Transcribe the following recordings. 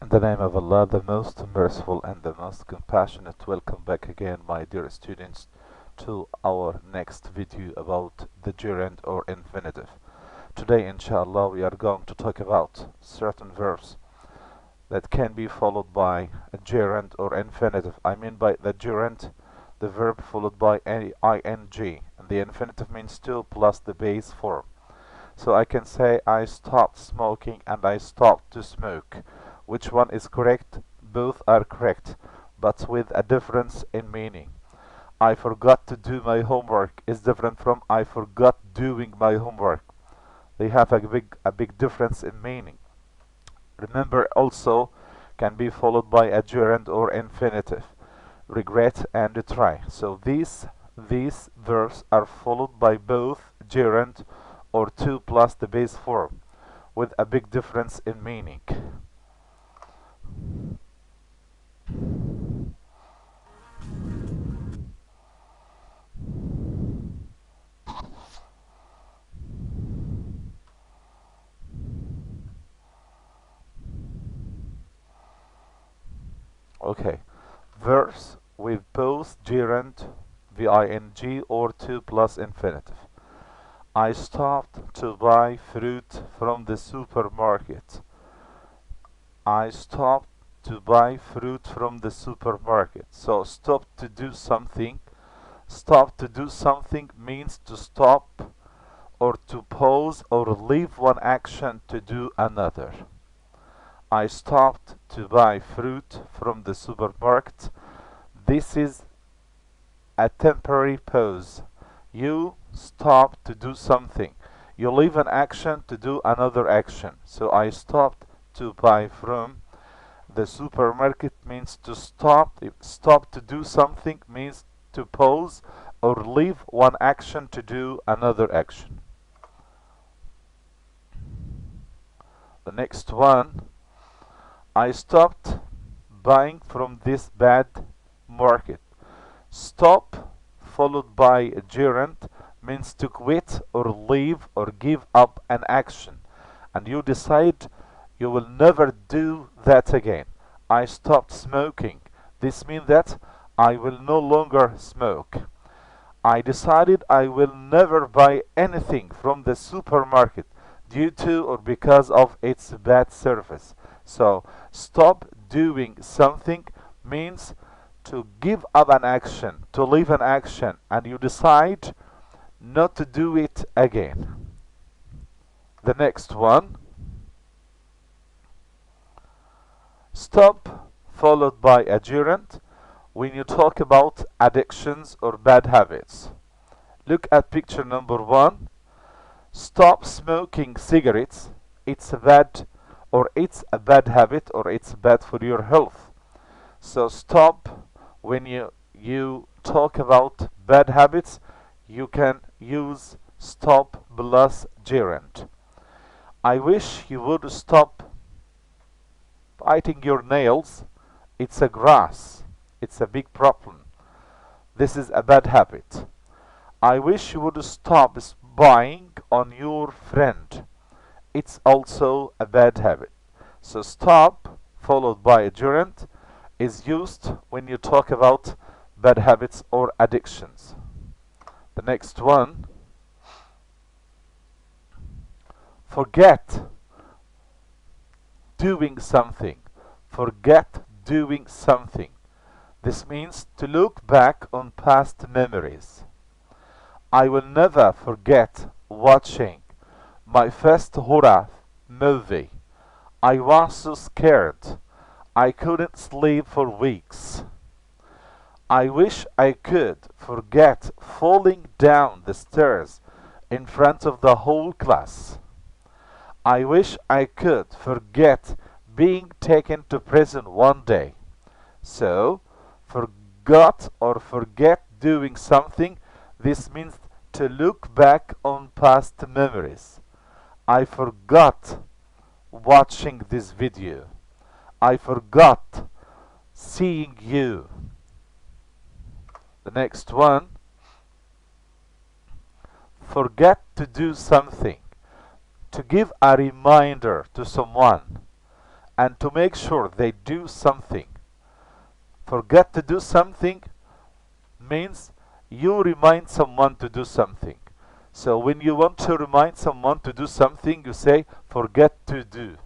In the name of Allah, the most merciful and the most compassionate, welcome back again, my dear students, to our next video about the gerund or infinitive. Today, inshallah, we are going to talk about certain verbs that can be followed by a gerund or infinitive. I mean by the gerund, the verb followed by ing, and the infinitive means to plus the base form. So I can say I stopped smoking and I stopped to smoke. Which one is correct? Both are correct, but with a difference in meaning. I forgot to do my homework is different from I forgot doing my homework. They have a big difference in meaning. Remember, also can be followed by a gerund or infinitive. Regret and try. So these verbs are followed by both gerund or to plus the base form, with a big difference in meaning. Okay, verbs with both gerund, VING, or to plus infinitive. I stopped to buy fruit from the supermarket. I stopped to buy fruit from the supermarket. So stop to do something. Stop to do something means to stop or to pause or leave one action to do another. I stopped to buy fruit from the supermarket. This is a temporary pause. You stop to do something. You leave an action to do another action. So I stopped to buy from the supermarket means to stop. Stop to do something means to pause or leave one action to do another action. The next one, I stopped buying from this bad market. Stop followed by a gerund means to quit or leave or give up an action, and you decide you will never do that again. I stopped smoking. This means that I will no longer smoke. I decided I will never buy anything from the supermarket due to or because of its bad service. So stop doing something means to give up an action, to leave an action, and you decide not to do it again. The next one, stop followed by a gerund when you talk about addictions or bad habits. Look at picture number 1. Stop smoking cigarettes. It's a bad habit, or it's bad for your health. So stop, when you talk about bad habits, you can use stop plus gerund. I wish you would stop biting your nails. It's a grass. It's a big problem. This is a bad habit. I wish you would stop spying on your friend. It's also a bad habit. So stop followed by a gerund is used when you talk about bad habits or addictions. The next one, forget doing something. Forget doing something. This means to look back on past memories. I will never forget watching my first horror movie. I was so scared. I couldn't sleep for weeks. I wish I could forget falling down the stairs in front of the whole class. I wish I could forget being taken to prison one day. So, forgot or forget doing something, this means to look back on past memories. I forgot watching this video. I forgot seeing you. The next one, forget to do something. To give a reminder to someone. and to make sure they do something. Forget to do something means you remind someone to do something. So when you want to remind someone to do something, you say forget to do.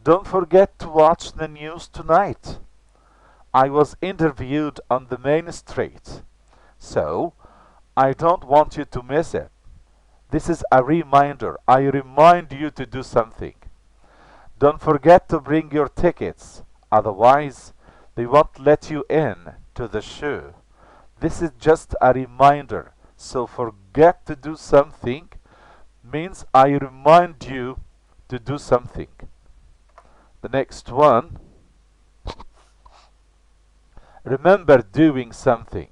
Don't forget to watch the news tonight. I was interviewed on the main street, so I don't want you to miss it. This is a reminder. I remind you to do something. Don't forget to bring your tickets, otherwise they won't let you in to the show. This is just a reminder. So forget to do something means I remind you to do something. The next one, remember doing something.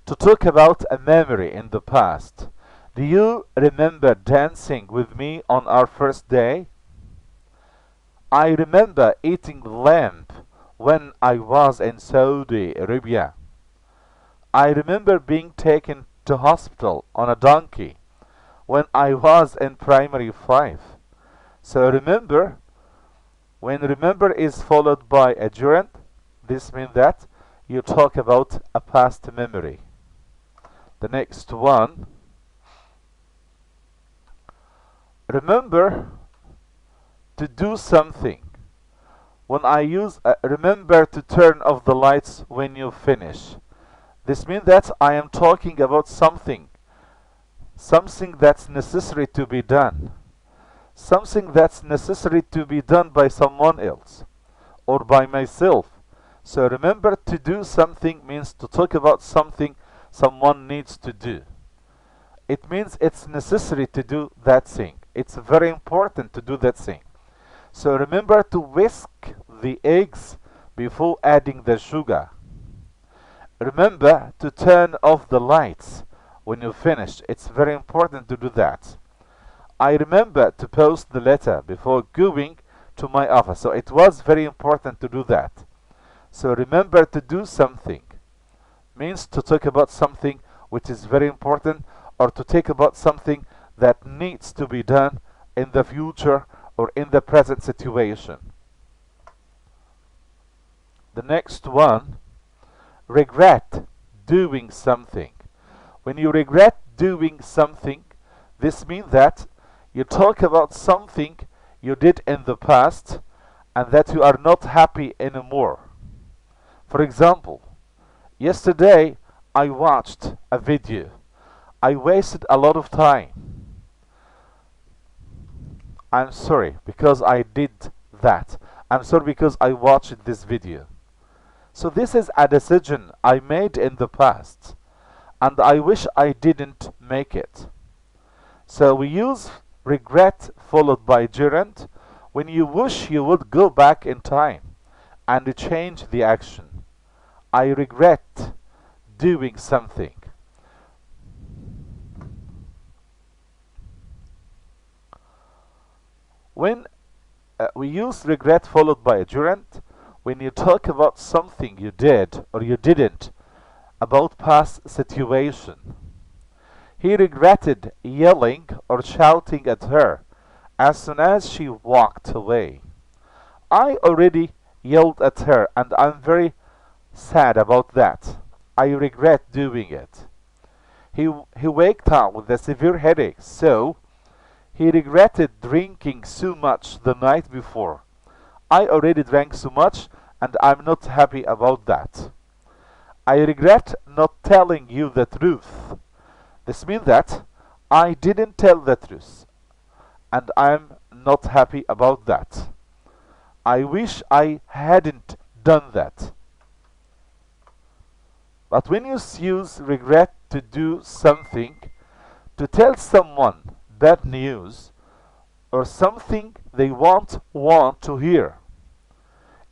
To talk about a memory in the past. Do you remember dancing with me on our first day? I remember eating lamb when I was in Saudi Arabia. I remember being taken to hospital on a donkey when I was in primary 5. So remember, when remember is followed by a gerund, this means that you talk about a past memory. The next one, remember to do something. When I use remember to turn off the lights when you finish. This means that I am talking about something that's necessary to be done. Something that's necessary to be done by someone else or by myself. So remember to do something means to talk about something someone needs to do. It means it's necessary to do that thing. It's very important to do that thing. So remember to whisk the eggs before adding the sugar. Remember to turn off the lights when you finish. It's very important to do that. I remember to post the letter before going to my office. So it was very important to do that. So remember to do something means to talk about something which is very important or to talk about something that needs to be done in the future or in the present situation. The next one, regret doing something. When you regret doing something, this means that you talk about something you did in the past and that you are not happy anymore. For example, yesterday I watched a video. I wasted a lot of time. I'm sorry because I did that. I'm sorry because I watched this video. So this is a decision I made in the past and I wish I didn't make it. So we use regret followed by gerund when you wish you would go back in time and change the action. I regret doing something. When we use regret followed by a gerund, when you talk about something you did or you didn't, about past situation. He regretted yelling or shouting at her as soon as she walked away. I already yelled at her and I'm very sad about that. I regret doing it. He waked up with a severe headache, so he regretted drinking so much the night before. I already drank so much and I'm not happy about that. I regret not telling you the truth. This means that I didn't tell the truth and I'm not happy about that. I wish I hadn't done that. But when you use regret to do something, to tell someone bad news or something they won't want to hear,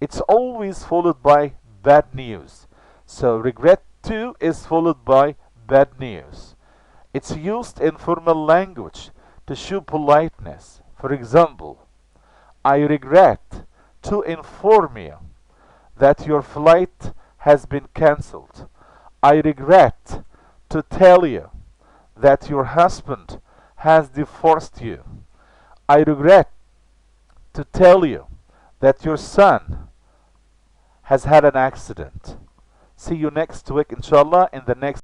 it's always followed by bad news. So regret to is followed by bad news. It's used in formal language to show politeness. For example, I regret to inform you that your flight has been cancelled. I regret to tell you that your husband has divorced you. I regret to tell you that your son has had an accident. See you next week inshallah in the next